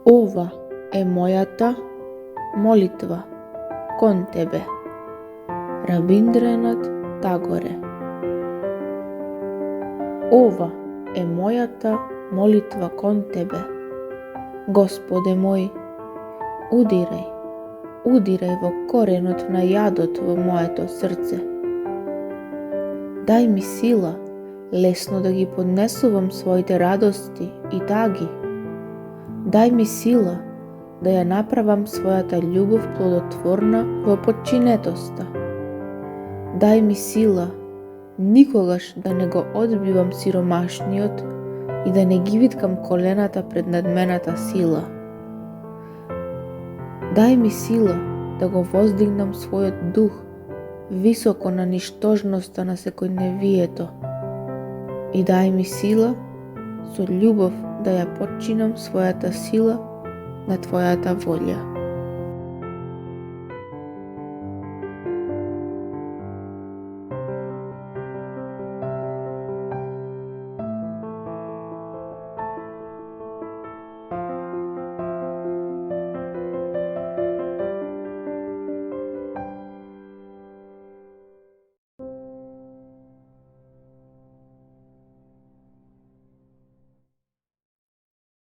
Ова е мојата молитва кон Тебе. Рабиндренат Тагоре. Ова е мојата молитва кон Тебе. Господе мој, удирај во коренот на јадот во моето срце. Дај ми сила лесно да ги поднесувам своите радости и таги. Дај ми сила да ја направам својата љубов плодотворна во подчинетоста. Дај ми сила никогаш да не го одбивам сиромашниот и да не ги виткам колената пред надмената сила. Дај ми сила да го воздигнам својот дух високо на ништожноста на секојдневието. И дај ми сила со љубов да ја подчинам својата сила на Твојата волја.